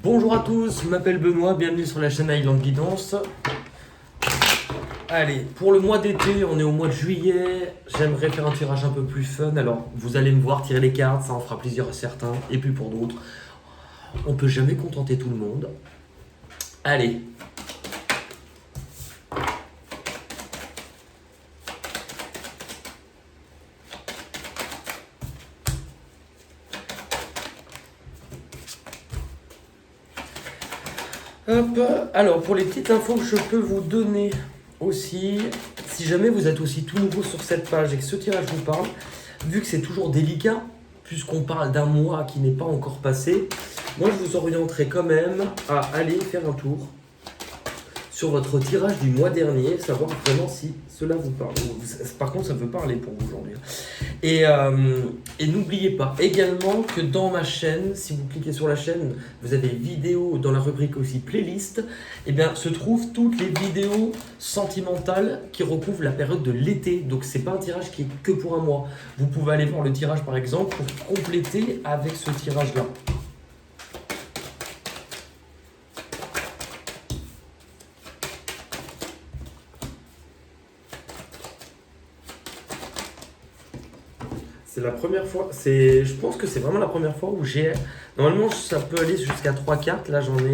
Bonjour à tous, je m'appelle Benoît, bienvenue sur la chaîne Highland Guidance. Allez, pour le mois d'été, on est au mois de juillet, j'aimerais faire un tirage un peu plus fun. Alors, vous allez me voir tirer les cartes, ça en fera plaisir à certains, et puis pour d'autres, on peut jamais contenter tout le monde. Allez. Hop, alors pour les petites infos que je peux vous donner aussi, si jamais vous êtes aussi tout nouveau sur cette page et que ce tirage vous parle, vu que c'est toujours délicat, puisqu'on parle d'un mois qui n'est pas encore passé, moi je vous orienterai quand même à aller faire un tour sur votre tirage du mois dernier, savoir vraiment si cela vous parle. Par contre, ça peut parler pour vous aujourd'hui. Et n'oubliez pas également que dans ma chaîne, si vous cliquez sur la chaîne, vous avez vidéos dans la rubrique aussi playlist, et bien se trouvent toutes les vidéos sentimentales qui recouvrent la période de l'été. Donc c'est pas un tirage qui est que pour un mois. Vous pouvez aller voir le tirage par exemple pour compléter avec ce tirage-là. C'est la première fois, je pense que c'est vraiment la première fois où j'ai... Normalement, ça peut aller jusqu'à 3 cartes. Là, j'en ai...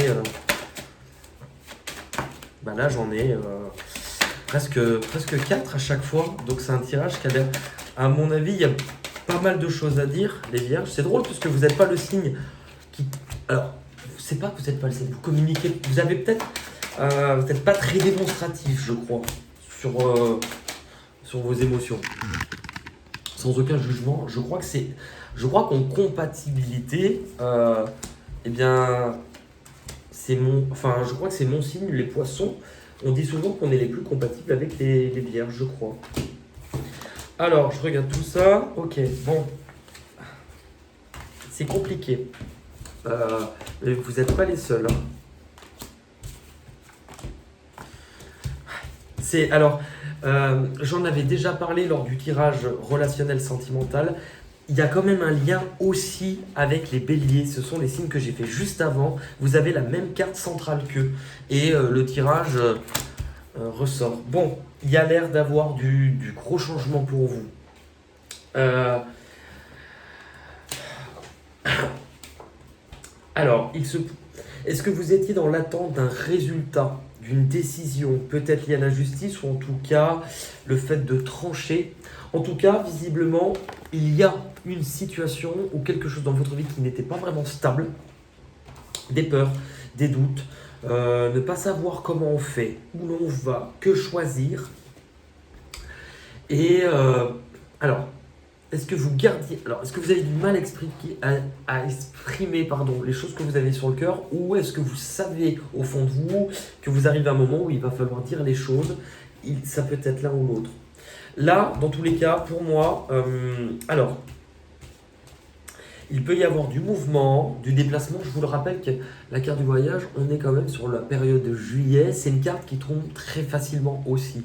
presque 4 à chaque fois. Donc, c'est un tirage qui a l'air... À mon avis, il y a pas mal de choses à dire, les vierges. C'est drôle parce que vous n'êtes pas le signe qui... Alors, c'est pas que vous n'êtes pas le signe. Vous communiquez... Vous avez peut-être... vous n'êtes pas très démonstratif, je crois, sur vos émotions. Sans aucun jugement, je crois qu'en compatibilité, eh bien, je crois que c'est mon signe, les poissons. On dit souvent qu'on est les plus compatibles avec les vierges, je crois. Alors, je regarde tout ça. Ok, bon. C'est compliqué. Mais vous n'êtes pas les seuls. Alors, j'en avais déjà parlé lors du tirage relationnel sentimental. Il y a quand même un lien aussi avec les béliers. Ce sont les signes que j'ai fait juste avant. Vous avez la même carte centrale qu'eux. Et le tirage ressort. Bon, il y a l'air d'avoir du gros changement pour vous. Alors, est-ce que vous étiez dans l'attente d'un résultat, d'une décision, peut-être liée à la justice, ou en tout cas le fait de trancher? En tout cas, visiblement, il y a une situation ou quelque chose dans votre vie qui n'était pas vraiment stable, des peurs, des doutes, ne pas savoir comment on fait, où l'on va, que choisir. Et alors, est-ce que vous avez du mal à exprimer les choses que vous avez sur le cœur, ou est-ce que vous savez au fond de vous que vous arrivez à un moment où il va falloir dire les choses, ça peut être l'un ou l'autre. Là, dans tous les cas, pour moi, il peut y avoir du mouvement, du déplacement. Je vous le rappelle que la carte du voyage, on est quand même sur la période de juillet. C'est une carte qui tombe très facilement aussi.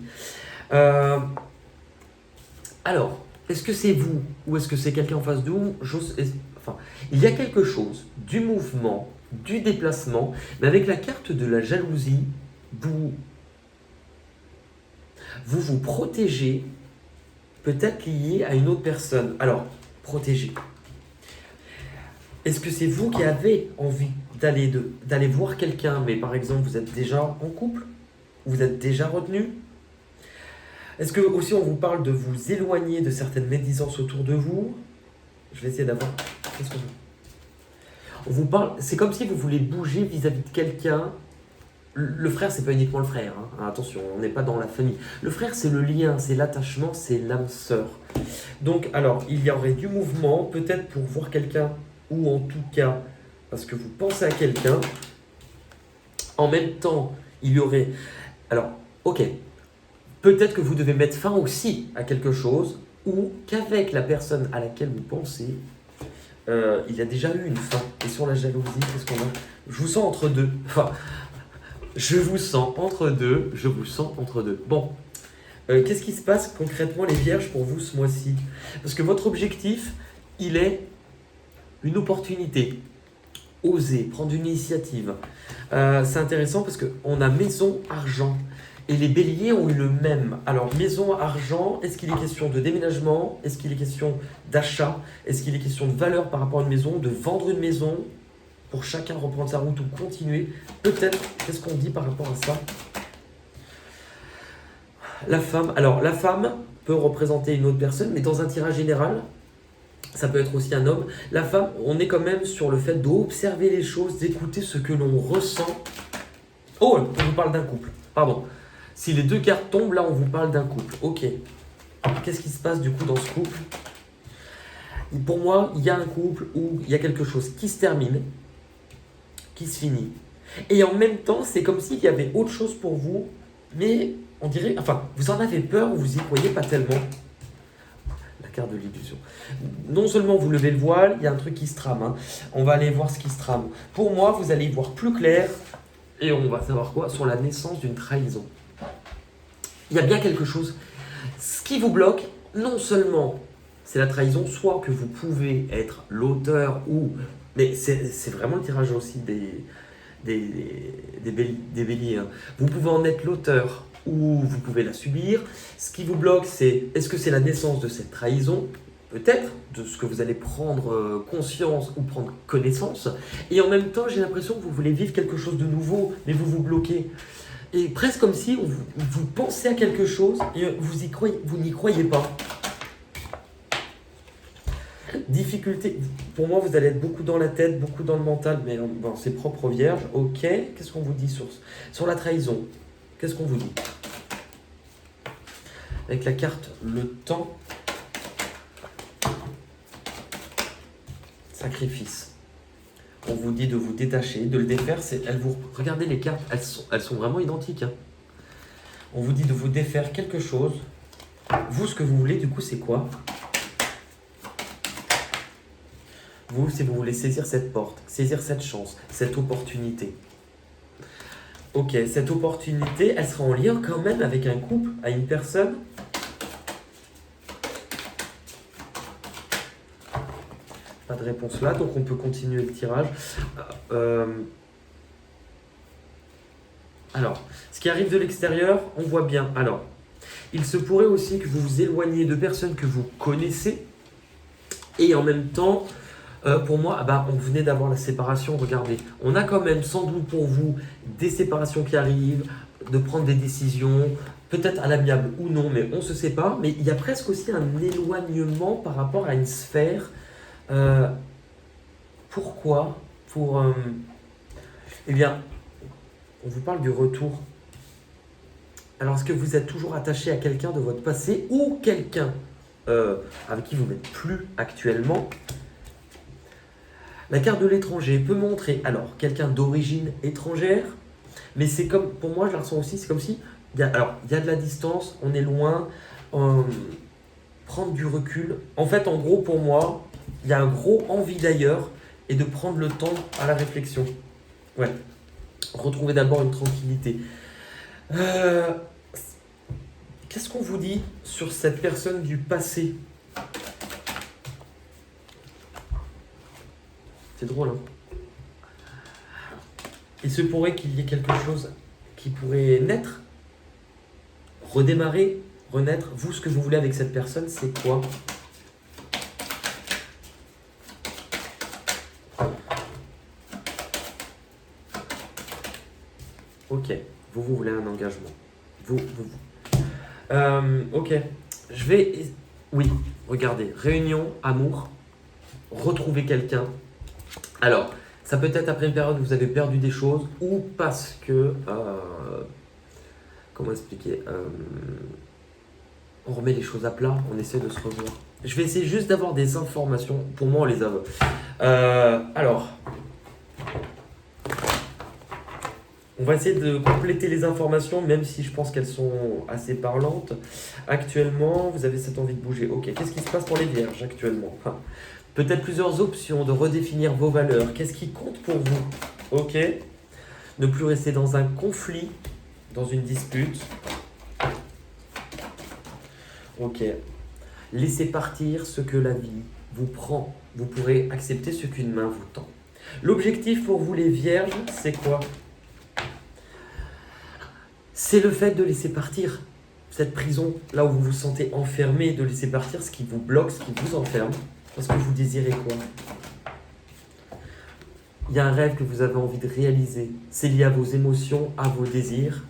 Alors, est-ce que c'est vous ou est-ce que c'est quelqu'un en face de vous? Il y a quelque chose, du mouvement, du déplacement, mais avec la carte de la jalousie, vous protégez, peut-être lié à une autre personne. Alors, protégez. Est-ce que c'est vous qui avez envie d'aller voir quelqu'un, mais par exemple, vous êtes déjà en couple? Vous êtes déjà retenu? Est-ce que aussi on vous parle de vous éloigner de certaines médisances autour de vous? Je vais essayer d'avoir... On vous parle... C'est comme si vous voulez bouger vis-à-vis de quelqu'un. Le frère, c'est pas uniquement le frère. Hein. Attention, on n'est pas dans la famille. Le frère, c'est le lien, c'est l'attachement, c'est l'âme sœur. Donc, alors, il y aurait du mouvement, peut-être pour voir quelqu'un, ou en tout cas, parce que vous pensez à quelqu'un. En même temps, il y aurait... Alors, ok. Peut-être que vous devez mettre fin aussi à quelque chose, ou qu'avec la personne à laquelle vous pensez, il y a déjà eu une fin. Et sur la jalousie, qu'est-ce qu'on a? Je vous sens entre deux. Je vous sens entre deux. Bon, qu'est-ce qui se passe concrètement, les vierges, pour vous ce mois-ci? Parce que votre objectif, il est une opportunité. oser, prendre une initiative. C'est intéressant parce qu'on a maison, argent. Et les béliers ont eu le même. Alors, maison, argent, est-ce qu'il est question de déménagement? Est-ce qu'il est question d'achat? Est-ce qu'il est question de valeur par rapport à une maison? De vendre une maison pour chacun reprendre sa route ou continuer? Peut-être, qu'est-ce qu'on dit par rapport à ça? La femme, alors la femme peut représenter une autre personne, mais dans un tirage général, ça peut être aussi un homme. La femme, on est quand même sur le fait d'observer les choses, d'écouter ce que l'on ressent. Oh, on vous parle d'un couple, pardon. Si les deux cartes tombent, là on vous parle d'un couple. Ok. Qu'est-ce qui se passe du coup dans ce couple? Pour moi, il y a un couple où il y a quelque chose qui se termine, qui se finit. Et en même temps, c'est comme s'il y avait autre chose pour vous, mais on dirait, enfin, vous en avez peur ou vous y croyez pas tellement. La carte de l'illusion. Non seulement vous levez le voile, il y a un truc qui se trame. Hein. On va aller voir ce qui se trame. Pour moi, vous allez y voir plus clair et on va savoir quoi sur la naissance d'une trahison. Il y a bien quelque chose. Ce qui vous bloque, non seulement c'est la trahison, soit que vous pouvez être l'auteur ou... Mais c'est vraiment le tirage aussi des béliers. Hein. Vous pouvez en être l'auteur ou vous pouvez la subir. Ce qui vous bloque, c'est est-ce que c'est la naissance de cette trahison? Peut-être, de ce que vous allez prendre conscience ou prendre connaissance. Et en même temps, j'ai l'impression que vous voulez vivre quelque chose de nouveau, mais vous vous bloquez. Et presque comme si vous pensez à quelque chose et vous n'y croyez pas. Difficulté, pour moi vous allez être beaucoup dans la tête, beaucoup dans le mental, mais bon, c'est propre aux vierges. Ok, qu'est-ce qu'on vous dit sur la trahison? Qu'est-ce qu'on vous dit? Avec la carte le temps, sacrifice. On vous dit de vous détacher, de le défaire. Regardez les cartes, elles sont vraiment identiques. Hein. On vous dit de vous défaire quelque chose. Vous, ce que vous voulez, du coup, c'est quoi? Vous, si vous voulez saisir cette porte, saisir cette chance, cette opportunité. Ok, cette opportunité, elle sera en lien quand même avec un couple, à une personne. Pas de réponse là, donc on peut continuer le tirage. Alors, ce qui arrive de l'extérieur, on voit bien. Alors, il se pourrait aussi que vous vous éloigniez de personnes que vous connaissez. Et en même temps, pour moi, on venait d'avoir la séparation. Regardez, on a quand même sans doute pour vous des séparations qui arrivent, de prendre des décisions, peut-être à l'amiable ou non, mais on se sépare. Mais il y a presque aussi un éloignement par rapport à une sphère. Pourquoi? Eh bien, on vous parle du retour. Alors, est-ce que vous êtes toujours attaché à quelqu'un de votre passé ou quelqu'un avec qui vous n'êtes plus actuellement? La carte de l'étranger peut montrer, alors, quelqu'un d'origine étrangère, mais c'est comme, pour moi, je la ressens aussi, c'est comme si, il y a de la distance, on est loin, prendre du recul. En fait, en gros, pour moi, il y a un gros envie d'ailleurs et de prendre le temps à la réflexion. Ouais. Retrouver d'abord une tranquillité. Qu'est-ce qu'on vous dit sur cette personne du passé? C'est drôle, hein? Il se pourrait qu'il y ait quelque chose qui pourrait naître, redémarrer, renaître. Vous, ce que vous voulez avec cette personne, c'est quoi? Ok, vous voulez un engagement. Ok, je vais... Oui, regardez, réunion, amour, retrouver quelqu'un. Alors, ça peut être après une période où vous avez perdu des choses ou parce que... comment expliquer on remet les choses à plat, on essaie de se revoir. Je vais essayer juste d'avoir des informations. Pour moi, on les a. Alors... On va essayer de compléter les informations, même si je pense qu'elles sont assez parlantes. Actuellement, vous avez cette envie de bouger. Ok, qu'est-ce qui se passe pour les vierges actuellement? Peut-être plusieurs options de redéfinir vos valeurs. Qu'est-ce qui compte pour vous? Ok. Ne plus rester dans un conflit, dans une dispute. Ok. Laissez partir ce que la vie vous prend. Vous pourrez accepter ce qu'une main vous tend. L'objectif pour vous les vierges, c'est quoi? C'est le fait de laisser partir cette prison, là où vous vous sentez enfermé, de laisser partir ce qui vous bloque, ce qui vous enferme. Parce que vous désirez quoi? Il y a un rêve que vous avez envie de réaliser. C'est lié à vos émotions, à vos désirs.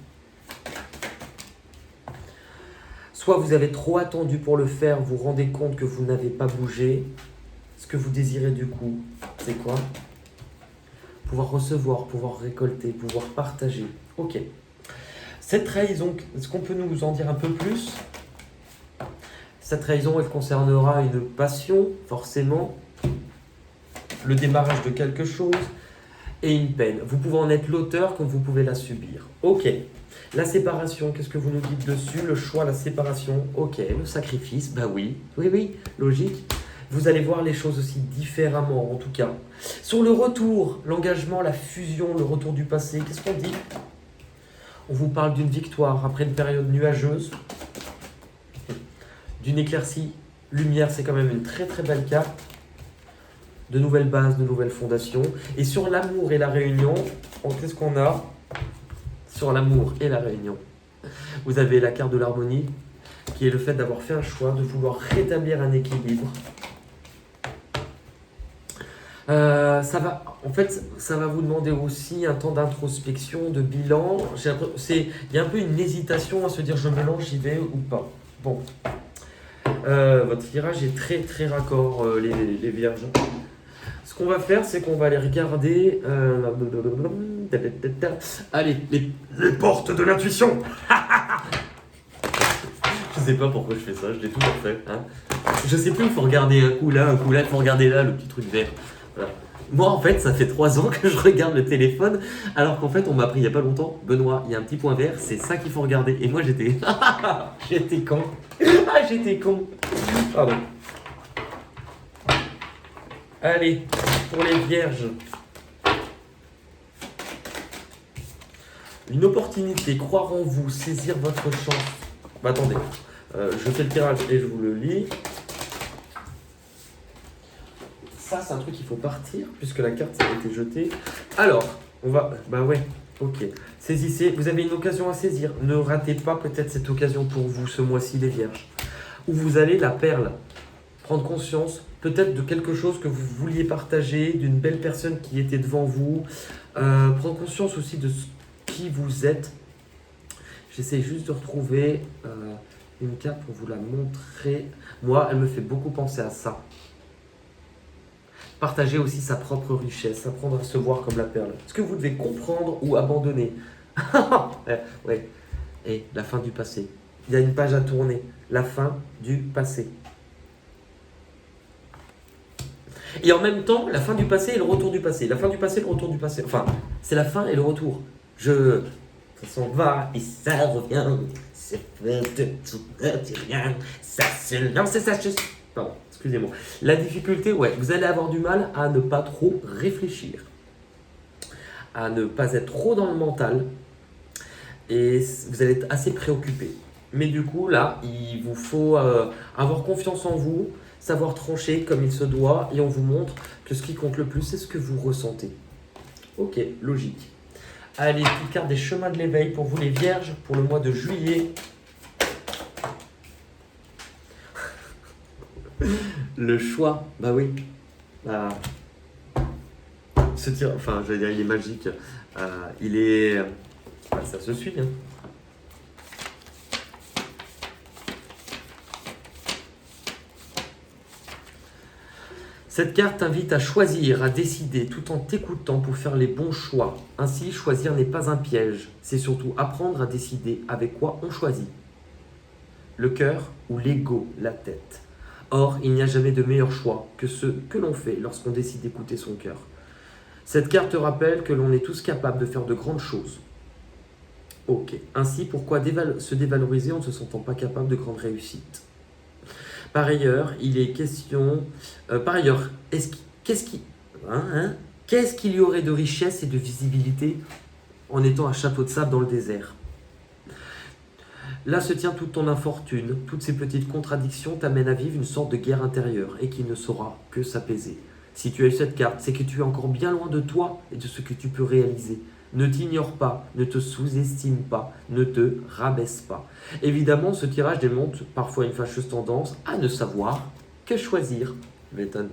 Soit vous avez trop attendu pour le faire, vous vous rendez compte que vous n'avez pas bougé. Ce que vous désirez du coup, c'est quoi? Pouvoir recevoir, pouvoir récolter, pouvoir partager. Ok. Cette trahison, est-ce qu'on peut nous en dire un peu plus? Cette trahison, elle concernera une passion, forcément, le démarrage de quelque chose et une peine. Vous pouvez en être l'auteur comme vous pouvez la subir. Ok. La séparation, qu'est-ce que vous nous dites dessus? Le choix, la séparation, ok. Le sacrifice, bah oui. Oui, oui, logique. Vous allez voir les choses aussi différemment, en tout cas. Sur le retour, l'engagement, la fusion, le retour du passé, qu'est-ce qu'on dit? On vous parle d'une victoire après une période nuageuse, d'une éclaircie. Lumière, c'est quand même une très très belle carte. De nouvelles bases, de nouvelles fondations. Et sur l'amour et la réunion, qu'est-ce qu'on a? Sur l'amour et la réunion, vous avez la carte de l'harmonie, qui est le fait d'avoir fait un choix, de vouloir rétablir un équilibre. Ça va vous demander aussi un temps d'introspection, de bilan. Il y a un peu une hésitation à se dire je me lance, j'y vais ou pas. Bon, votre tirage est très très raccord, les vierges. Ce qu'on va faire, c'est qu'on va aller regarder. Allez, les portes de l'intuition. Je sais pas pourquoi je fais ça, je l'ai toujours fait. Hein. Je sais plus, il faut regarder un coup là, il faut regarder là, le petit truc vert. Voilà. Moi, en fait, ça fait 3 ans que je regarde le téléphone, alors qu'en fait, on m'a appris il y a pas longtemps, Benoît, il y a un petit point vert, c'est ça qu'il faut regarder. Et moi, j'étais con. J'étais con. Pardon. Allez, pour les vierges. Une opportunité, croire en vous, saisir votre chance. Bah, attendez, je fais le tirage et je vous le lis. Ça, c'est un truc qu'il faut partir, puisque la carte ça a été jetée. Alors, on va... Bah ouais, ok. Saisissez, vous avez une occasion à saisir. Ne ratez pas peut-être cette occasion pour vous ce mois-ci, les vierges. Où vous allez, la perle, prendre conscience peut-être de quelque chose que vous vouliez partager, d'une belle personne qui était devant vous. Prendre conscience aussi de qui vous êtes. J'essaie juste de retrouver une carte pour vous la montrer. Moi, elle me fait beaucoup penser à ça. Partager aussi sa propre richesse, apprendre à se voir comme la perle. Est-ce que vous devez comprendre ou abandonner? Ouais. Et la fin du passé. Il y a une page à tourner. La fin du passé. Et en même temps, la fin du passé et le retour du passé. La fin du passé et le retour du passé. Enfin, c'est la fin et le retour. Ça s'en va et ça revient. C'est fait de tout, de rien. Ça se lance et ça se... Pardon, excusez-moi. La difficulté, ouais, vous allez avoir du mal à ne pas trop réfléchir. À ne pas être trop dans le mental. Et vous allez être assez préoccupé. Mais du coup, là, il vous faut avoir confiance en vous, savoir trancher comme il se doit, et on vous montre que ce qui compte le plus, c'est ce que vous ressentez. Ok, logique. Allez, petite carte des chemins de l'éveil pour vous les vierges, pour le mois de juillet. Le choix, bah oui. Ce tir, enfin, j'allais dire, il est magique. Il est... ça se suit, hein. Cette carte t'invite à choisir, à décider, tout en t'écoutant pour faire les bons choix. Ainsi, choisir n'est pas un piège, c'est surtout apprendre à décider avec quoi on choisit. Le cœur ou l'ego, la tête. Or, il n'y a jamais de meilleur choix que ceux que l'on fait lorsqu'on décide d'écouter son cœur. Cette carte rappelle que l'on est tous capables de faire de grandes choses. Ok. Ainsi, pourquoi se dévaloriser en ne se sentant pas capable de grandes réussites? Par ailleurs, il est question... qu'est-ce qu'il y aurait de richesse et de visibilité en étant un château de sable dans le désert? Là se tient toute ton infortune, toutes ces petites contradictions t'amènent à vivre une sorte de guerre intérieure et qui ne saura que s'apaiser. Si tu as eu cette carte, c'est que tu es encore bien loin de toi et de ce que tu peux réaliser. Ne t'ignore pas, ne te sous-estime pas, ne te rabaisse pas. Évidemment, ce tirage démontre parfois une fâcheuse tendance à ne savoir que choisir. M'étonne.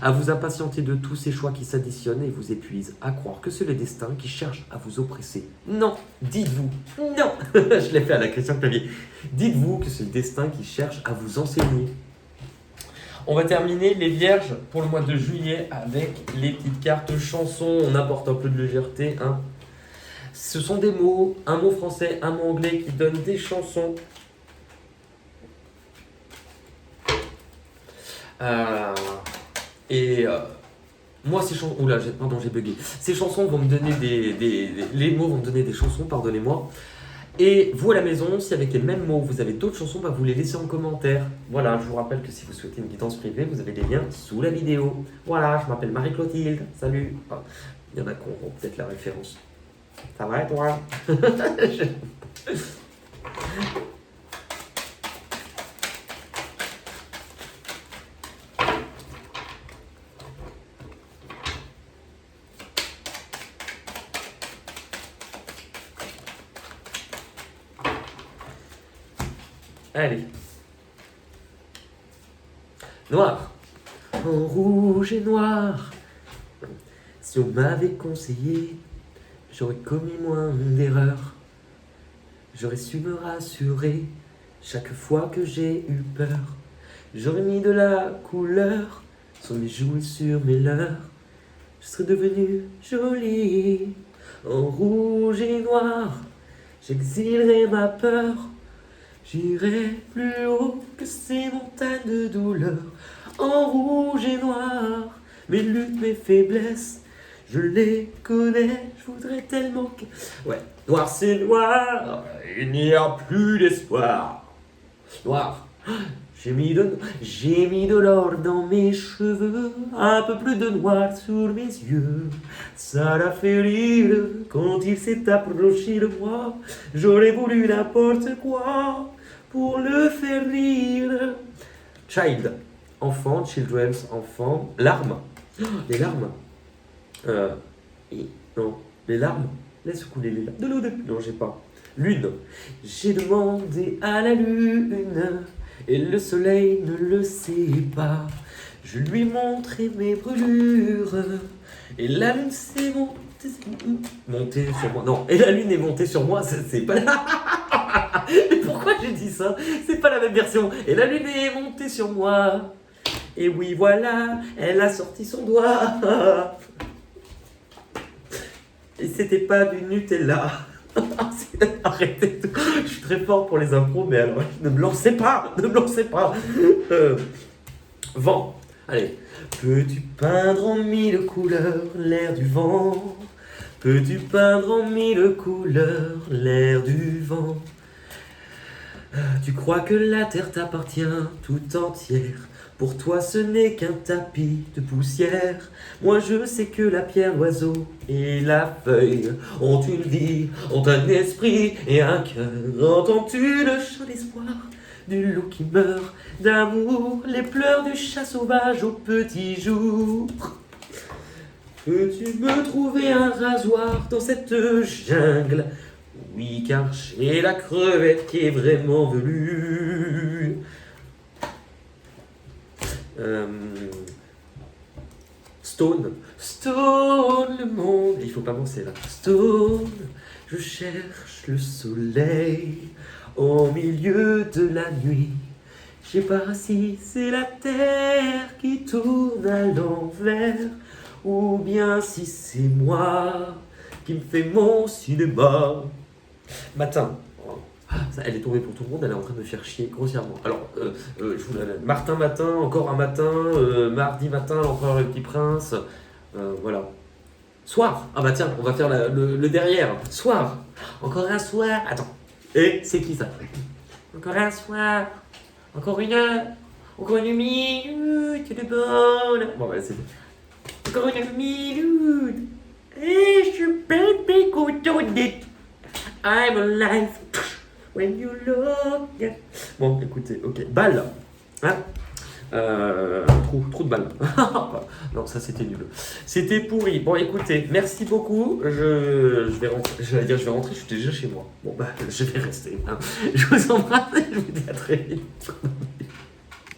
À vous impatienter de tous ces choix qui s'additionnent et vous épuisent, à croire que c'est le destin qui cherche à vous oppresser. Non, dites-vous, non, je l'ai fait à la Christian Clavier. Dites-vous que c'est le destin qui cherche à vous enseigner. On va terminer les vierges pour le mois de juillet avec les petites cartes chansons. On apporte un peu de légèreté. Hein. Ce sont des mots, un mot français, un mot anglais qui donnent des chansons. Moi, ces chansons... Oula, pardon, j'ai bugué. Ces chansons vont me donner les mots vont me donner des chansons, pardonnez-moi. Et vous à la maison, si avec les mêmes mots vous avez d'autres chansons, vous les laissez en commentaire. Voilà, je vous rappelle que si vous souhaitez une guidance privée, vous avez des liens sous la vidéo. Voilà, je m'appelle Marie-Clotilde. Salut. Ah, il y en a qui auront peut-être la référence. Ça va et toi? Allez. Noir. En rouge et noir. Si on m'avait conseillé, j'aurais commis moins d'erreurs. J'aurais su me rassurer chaque fois que j'ai eu peur. J'aurais mis de la couleur sur mes joues et sur mes lèvres. Je serais devenue jolie. En rouge et noir, j'exilerais ma peur. J'irai plus haut que ces montagnes de douleur. En rouge et noir, mes luttes, mes faiblesses, je les connais, je voudrais tellement que... Ouais, noir c'est noir, il n'y a plus d'espoir. Noir, j'ai mis de l'or dans mes cheveux, un peu plus de noir sur mes yeux. Ça l'a fait rire quand il s'est approché de moi. J'aurais voulu n'importe quoi pour le faire rire. Child, enfant, children's, enfant, larmes. Les larmes. Non, les larmes. Laisse couler les larmes. De l'eau de... Non, j'ai pas. Lune. J'ai demandé à la lune et le soleil ne le sait pas. Je lui ai montré mes brûlures et la lune s'est montée sur moi. Non, et la lune est montée sur moi, c'est pas la... Mais pourquoi j'ai dit ça? C'est pas la même version. Et la lune est montée sur moi. Et oui, voilà, elle a sorti son doigt. Et c'était pas du Nutella. Arrêtez tout. Je suis très fort pour les impros, mais alors, ne me lancez pas. Ne me lancez pas. Vent. Allez. Peux-tu peindre en mille couleurs l'air du vent? Peux-tu peindre en mille couleurs l'air du vent? Tu crois que la terre t'appartient tout entière? Pour toi ce n'est qu'un tapis de poussière. Moi je sais que la pierre, l'oiseau et la feuille ont une vie, ont un esprit et un cœur. Entends-tu le chant d'espoir du loup qui meurt d'amour, les pleurs du chat sauvage au petit jour? Peux-tu me trouver un rasoir dans cette jungle? Oui, car j'ai la crevette qui est vraiment velue. Stone, le monde. Il faut pas penser là. Stone, je cherche le soleil au milieu de la nuit. Je sais pas si c'est la terre qui tourne à l'envers ou bien si c'est moi qui me fais mon cinéma. Matin. Elle est tombée pour tout le monde, elle est en train de me faire chier grossièrement. Alors, je vous la donne. Martin matin, encore un matin, mardi matin, l'empereur et le petit prince. Voilà. Soir. Ah bah tiens, on va faire le derrière. Soir. Encore un soir. Attends. Et c'est qui ça? Encore un soir. Encore une heure. Encore une minute de bonne. Bon, bah c'est... Encore une minute. Et je suis bébé content d'être... I'm alive when you look. Bon, écoutez, ok. Balle. Hein? Trou de balle. Non, ça c'était nul. C'était pourri. Bon, écoutez, merci beaucoup. Je vais rentrer. J'allais dire, je vais rentrer, je suis déjà chez moi. Bon, bah, je vais rester. Hein. Je vous embrasse et je vous dis à très vite.